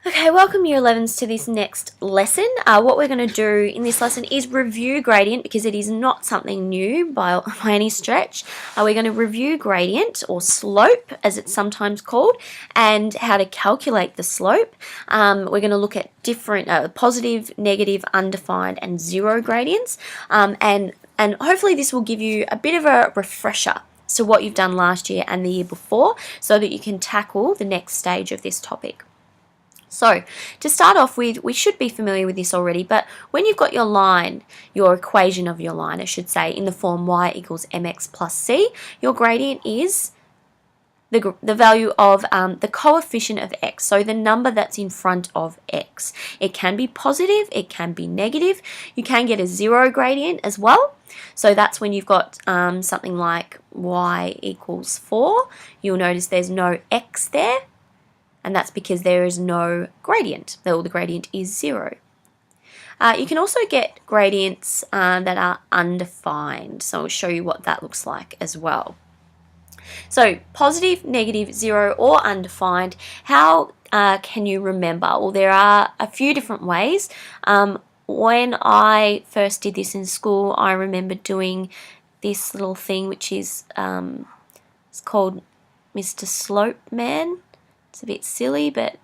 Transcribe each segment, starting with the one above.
Okay, welcome Year 11s to this next lesson. What we're going to do in this lesson is review gradient because it is not something new by any stretch. We're going to review gradient or slope as it's sometimes called and how to calculate the slope. We're going to look at different positive, negative, undefined and zero gradients and hopefully this will give you a bit of a refresher to what you've done last year and the year before so that you can tackle the next stage of this topic. So, to start off with, we should be familiar with this already, but when you've got your line, your equation of your line, I should say, in the form y equals mx plus c, your gradient is the value of the coefficient of x, so the number that's in front of x. It can be positive, it can be negative, you can get a zero gradient as well. So that's when you've got something like y equals 4, you'll notice there's no x there. And that's because there is no gradient, the gradient is 0. You can also get gradients that are undefined, so I'll show you what that looks like as well. So positive, negative, 0 or undefined, how can you remember? Well, there are a few different ways. When I first did this in school, I remember doing this little thing which is it's called Mr. Slope Man. It's a bit silly, but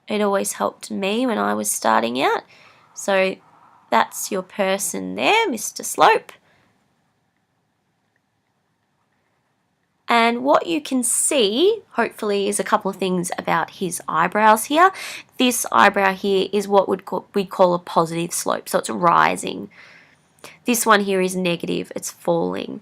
it always helped me when I was starting out. So that's your person there, Mr. Slope. And what you can see, hopefully, is a couple of things about his eyebrows here. This eyebrow here is what we call a positive slope, so it's rising. This one here is negative, it's falling.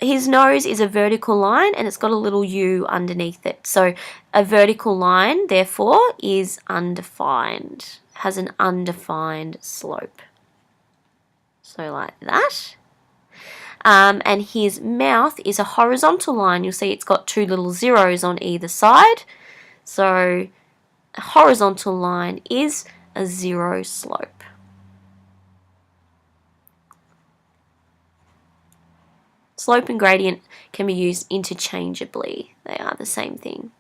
His nose is a vertical line and it's got a little U underneath it. So a vertical line, therefore, is undefined, has an undefined slope. So like that. And his mouth is a horizontal line. You'll see it's got two little zeros on either side. So a horizontal line is a zero slope. Slope and gradient can be used interchangeably. They are the same thing.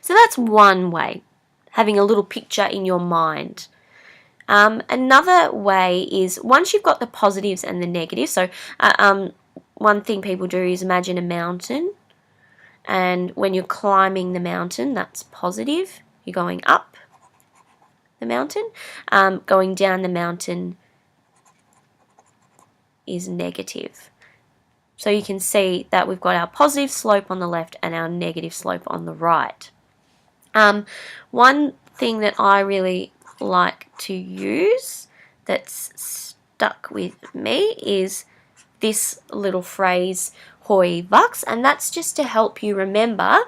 So that's one way, having a little picture in your mind. Another way is once you've got the positives and the negatives, so one thing people do is imagine a mountain, and when you're climbing the mountain, that's positive. You're going up the mountain. Going down the mountain is negative. So you can see that we've got our positive slope on the left and our negative slope on the right. One thing that I really like to use that's stuck with me is this little phrase, hoi vux, and that's just to help you remember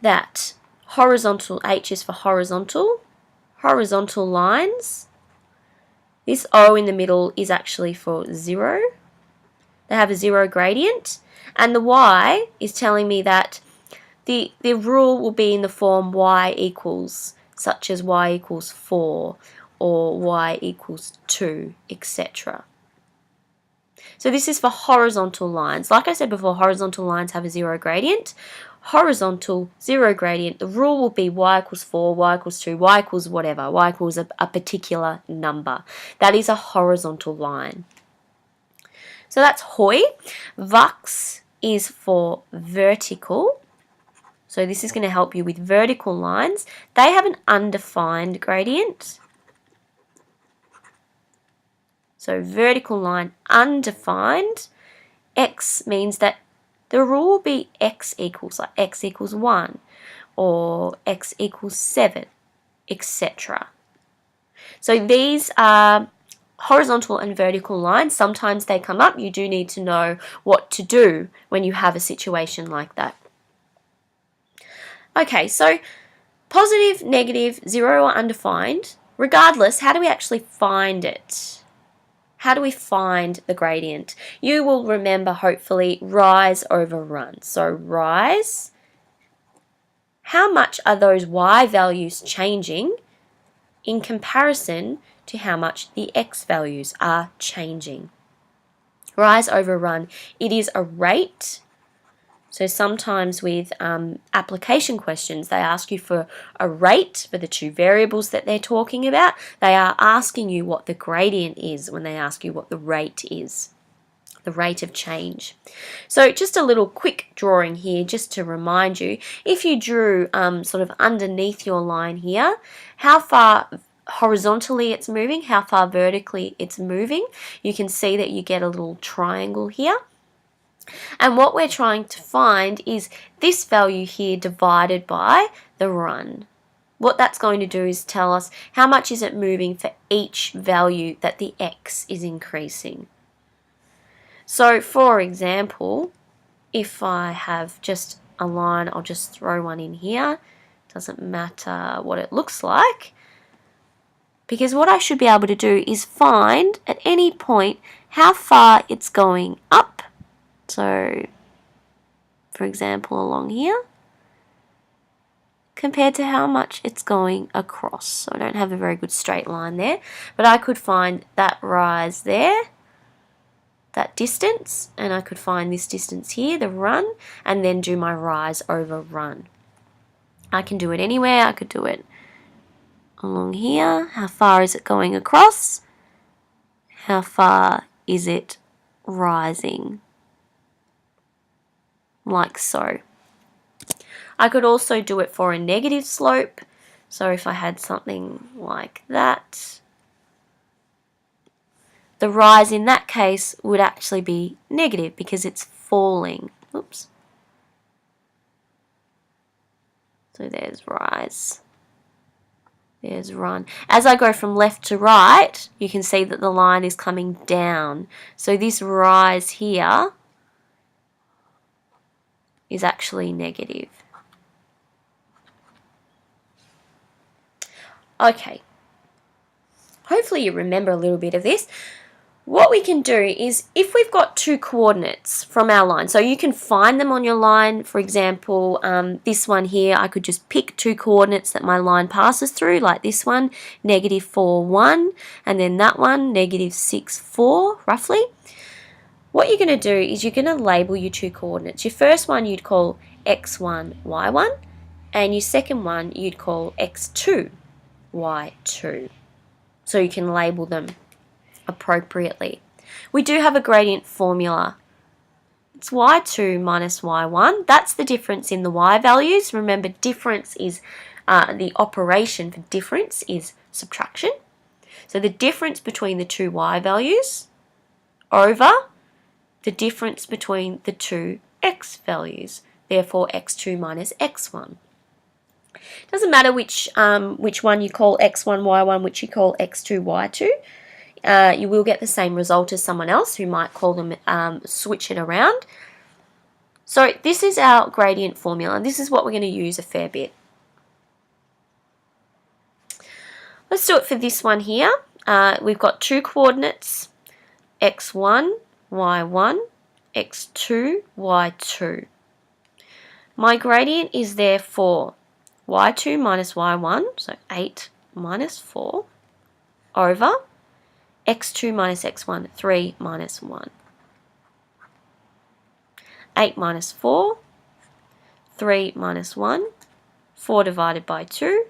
that horizontal, H is for horizontal lines. This O in the middle is actually for 0. They have a 0 gradient, and the y is telling me that the rule will be in the form y equals, such as y equals 4 or y equals 2, etc. So this is for horizontal lines. Like I said before, horizontal lines have a 0 gradient. Horizontal, 0 gradient, the rule will be y equals 4, y equals 2, y equals whatever, y equals a particular number. That is a horizontal line. So that's hoi. Vux is for vertical. So this is going to help you with vertical lines. They have an undefined gradient. So vertical line undefined. X means that the rule will be x equals, like x equals 1 or x equals 7, etc. So these are horizontal and vertical lines. Sometimes they come up. You do need to know what to do when you have a situation like that. Okay, so positive, negative, 0 or undefined, regardless, how do we actually find it? How do we find the gradient? You will remember, hopefully, rise over run. So rise, how much are those y values changing in comparison to how much the x values are changing? Rise over run, it is a rate. So sometimes with application questions, they ask you for a rate for the two variables that they're talking about. They are asking you what the gradient is when they ask you what the rate is, the rate of change. So just a little quick drawing here just to remind you, if you drew sort of underneath your line here, how far horizontally it's moving, how far vertically it's moving, you can see that you get a little triangle here. And what we're trying to find is this value here divided by the run. What that's going to do is tell us how much is it moving for each value that the x is increasing. So for example, if I have just a line, I'll just throw one in here. Doesn't matter what it looks like, because what I should be able to do is find at any point how far it's going up. So, for example, along here, compared to how much it's going across. So I don't have a very good straight line there, but I could find that rise there, that distance, and I could find this distance here, the run, and then do my rise over run. I can do it anywhere. I could do it along here. How far is it going across? How far is it rising? Like so. I could also do it for a negative slope. So if I had something like that, the rise in that case would actually be negative because it's falling. Oops. So there's rise. There's run. As I go from left to right, you can see that the line is coming down. So this rise here is actually negative. Okay. Hopefully you remember a little bit of this. What we can do is, if we've got two coordinates from our line, so you can find them on your line. For example, this one here, I could just pick two coordinates that my line passes through, like this one, -4, 1, and then that one, -6, 4, roughly. What you're going to do is you're going to label your two coordinates. Your first one you'd call x1, y1, and your second one you'd call x2, y2. So you can label them appropriately. We do have a gradient formula. It's y2 minus y1. That's the difference in the y values. Remember, difference is the operation for difference is subtraction. So the difference between the two y values over the difference between the two x values. Therefore, x2 minus x1. Doesn't matter which one you call x1, y1, which you call x2, y2. You will get the same result as someone else who might call them, switch it around. So this is our gradient formula, and this is what we're going to use a fair bit. Let's do it for this one here. We've got two coordinates, x1, y1, x2, y2. My gradient is therefore y2 minus y1, so 8 minus 4, over x2 minus x1, 3 minus 1. 8 minus 4, 3 minus 1, 4 divided by 2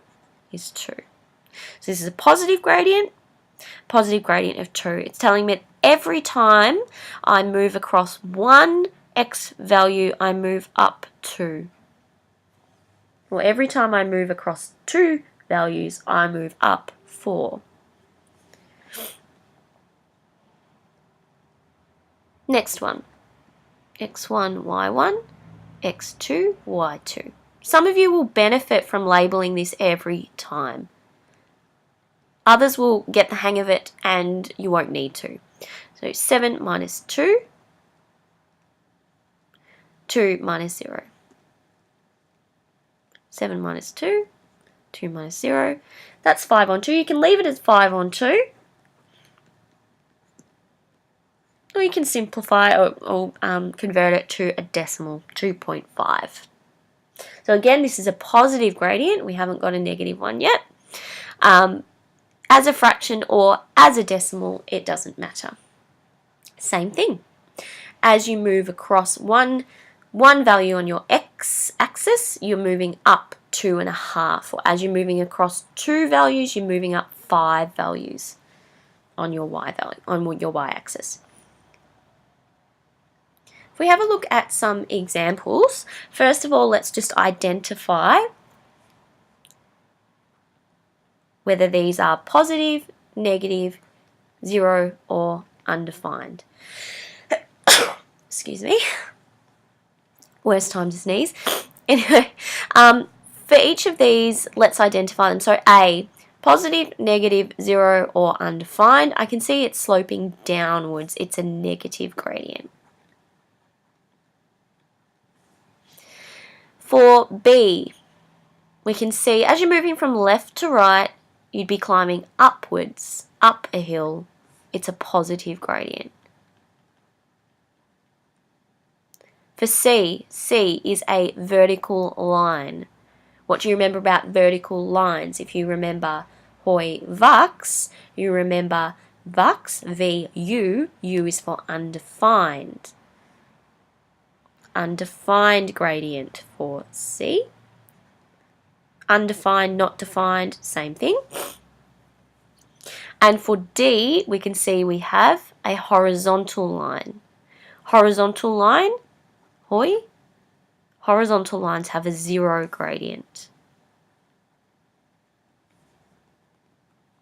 is 2. So this is a positive gradient of 2. It's telling me that every time I move across one x value, I move up 2. Well, every time I move across 2 values, I move up 4. Next one, x1, y1, x2, y2. Some of you will benefit from labeling this every time. Others will get the hang of it and you won't need to. So 7 minus 2, 2 minus 0. 7 minus 2, 2 minus 0. That's 5 on 2. You can leave it as 5 on 2. Or you can simplify or convert it to a decimal, 2.5. So again, this is a positive gradient. We haven't got a negative one yet. As a fraction or as a decimal, it doesn't matter. Same thing. As you move across one one value on your x-axis, you're moving up 2.5, or as you're moving across 2 values, you're moving up 5 values on your y-axis. If we have a look at some examples, first of all, let's just identify whether these are positive, negative, 0, or undefined. Excuse me. Worst time to sneeze. Anyway, for each of these, let's identify them. So A, positive, negative, 0, or undefined. I can see it's sloping downwards. It's a negative gradient. For B, we can see as you're moving from left to right, you'd be climbing upwards, up a hill. It's a positive gradient. For C, C is a vertical line. What do you remember about vertical lines? If you remember hoi vux, you remember vux, V-U, U is for undefined. Undefined gradient for C. Undefined, not defined, same thing. And for D, we can see we have a horizontal line. Horizontal line, hoi. Horizontal lines have a 0 gradient.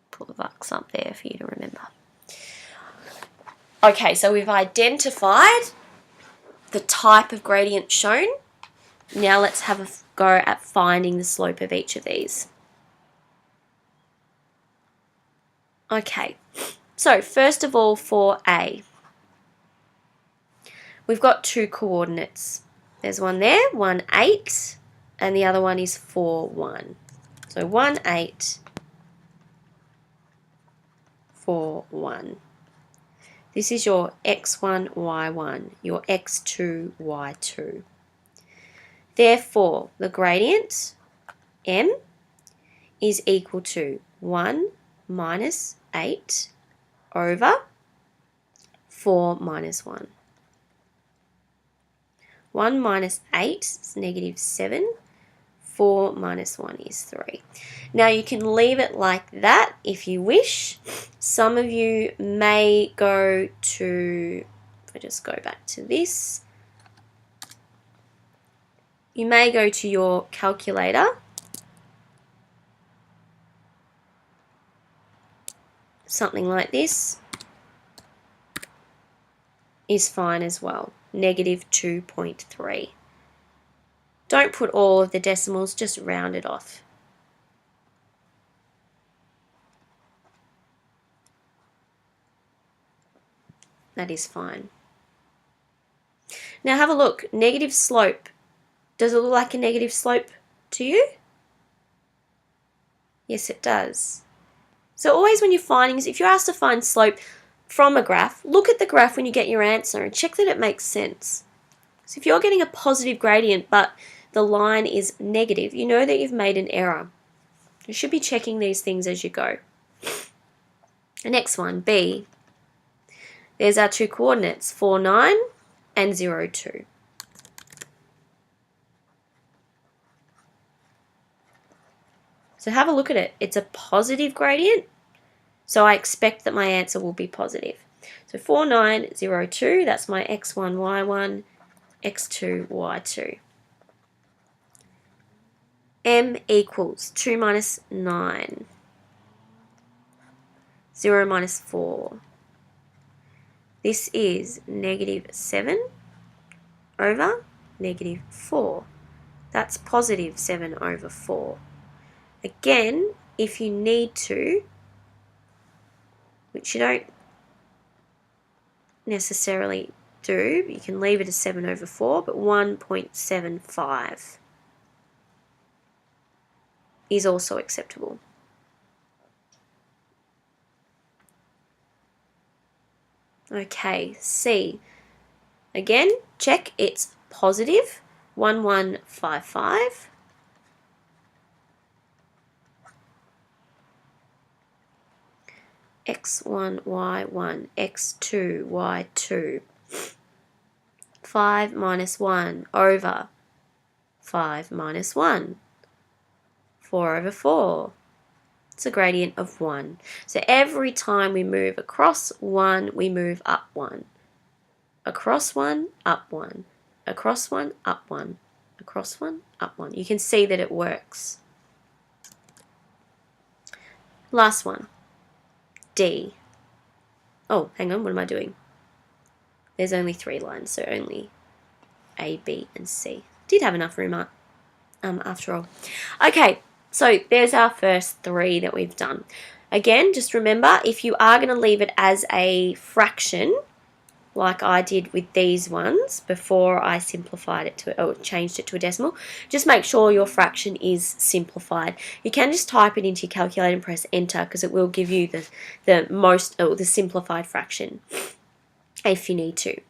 Put the vux up there for you to remember. Okay, so we've identified the type of gradient shown. Now let's have a go at finding the slope of each of these. Okay, so first of all for A, we've got 2 coordinates. There's one there, 1, 8, and the other one is 4, 1. So 1, 8, 4, 1. This is your x1, y1, your x2, y2. Therefore, the gradient, m, is equal to 1 minus 8 over 4 minus 1. 1 minus 8 is negative 7. 4 minus 1 is 3. Now you can leave it like that if you wish. Some of you may go to, if I just go back to this, you may go to your calculator. Something like this is fine as well. Negative 2.3. Don't put all of the decimals, just round it off. That is fine. Now have a look. Negative slope. Does it look like a negative slope to you? Yes, it does. So always when you're finding, if you're asked to find slope from a graph, look at the graph when you get your answer and check that it makes sense. So if you're getting a positive gradient but the line is negative, you know that you've made an error. You should be checking these things as you go. The next one, B. There's our 2 coordinates, 4, 9 and 0, 2. So have a look at it. It's a positive gradient, so I expect that my answer will be positive. So 4, 9, 0, 2, that's my x1, y1, x2, y2. M equals 2 minus 9, 0 minus 4. This is negative 7 over negative 4. That's positive 7 over 4. Again, if you need to, which you don't necessarily do, you can leave it as 7 over 4, but 1.75 is also acceptable. Okay, C. Again, check it's positive, 1155. x1, y1, x2, y2. 5 minus 1 over 5 minus 1. 4 over 4. It's a gradient of 1. So every time we move across 1, we move up 1. Across 1, up 1. Across 1, up 1. Across 1, up 1. You can see that it works. Last one. D. Oh, hang on, what am I doing? There's only 3 lines, so only A, B, and C. Did have enough room after all. Okay, so there's our first 3 that we've done. Again, just remember, if you are going to leave it as a fraction, like I did with these ones before I simplified it to, or changed it to a decimal, just make sure your fraction is simplified. You can just type it into your calculator and press enter, because it will give you the simplified fraction if you need to.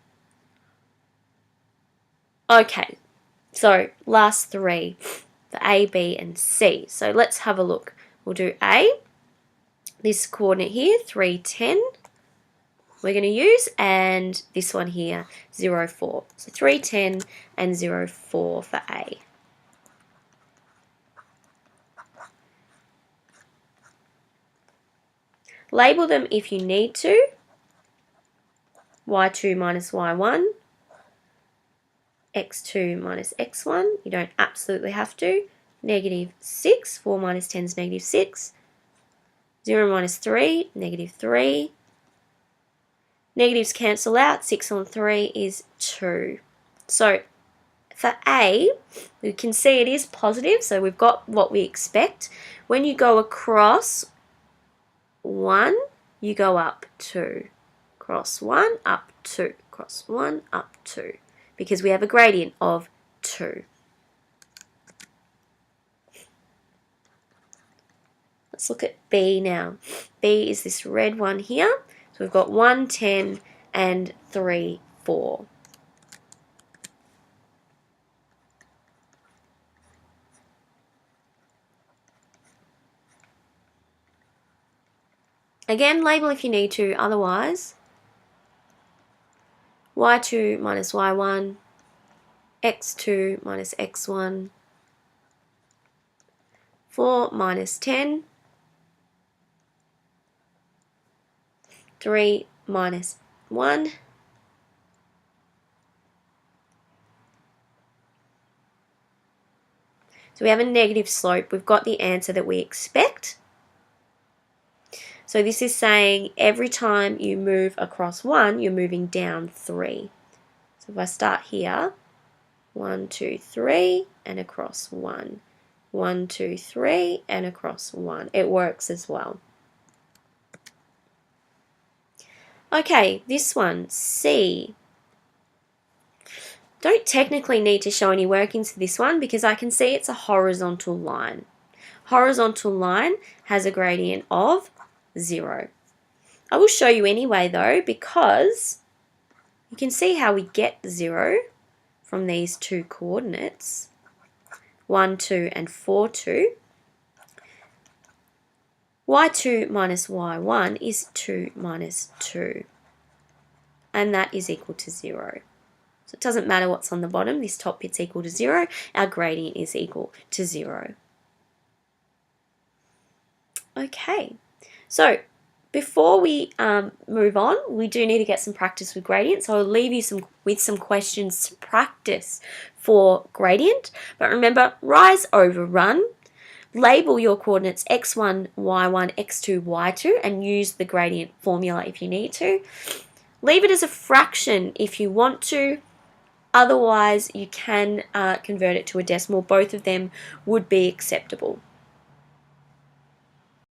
Okay, so last 3, the A, B, and C. So let's have a look. We'll do A, this coordinate here, 3, 10. We're going to use, and this one here, 0, 4. So 3, 10, and 0, 4 for A. Label them if you need to. y2 minus y1, x2 minus x1. You don't absolutely have to. -6, 4 minus 10 is -6. 0 minus 3, -3. Negatives cancel out. 6 on 3 is 2. So for A, we can see it is positive, so we've got what we expect. When you go across 1, you go up 2. Cross 1, up 2. Cross 1, up 2. Because we have a gradient of 2. Let's look at B now. B is this red one here. So we've got 1, 10, and 3, 4. Again, label if you need to, otherwise y2 minus y1, x2 minus x1, 4 minus 10, 3 minus 1, so we have a negative slope. We've got the answer that we expect. So this is saying every time you move across 1, you're moving down 3. So if I start here, 1, 2, 3, and across 1. 1, 2, 3, and across 1. It works as well. Okay, this one, C. Don't technically need to show any workings for this one because I can see it's a horizontal line. Horizontal line has a gradient of 0. I will show you anyway though, because you can see how we get 0 from these 2 coordinates, 1, 2, and 4, 2. y2 minus y1 is 2 minus 2, and that is equal to 0. So it doesn't matter what's on the bottom, this top bit's equal to 0, our gradient is equal to 0. Okay, so before we move on, we do need to get some practice with gradient, so I'll leave you with some questions to practice for gradient. But remember, rise over run. Label your coordinates x1, y1, x2, y2, and use the gradient formula if you need to. Leave it as a fraction if you want to. Otherwise, you can convert it to a decimal. Both of them would be acceptable.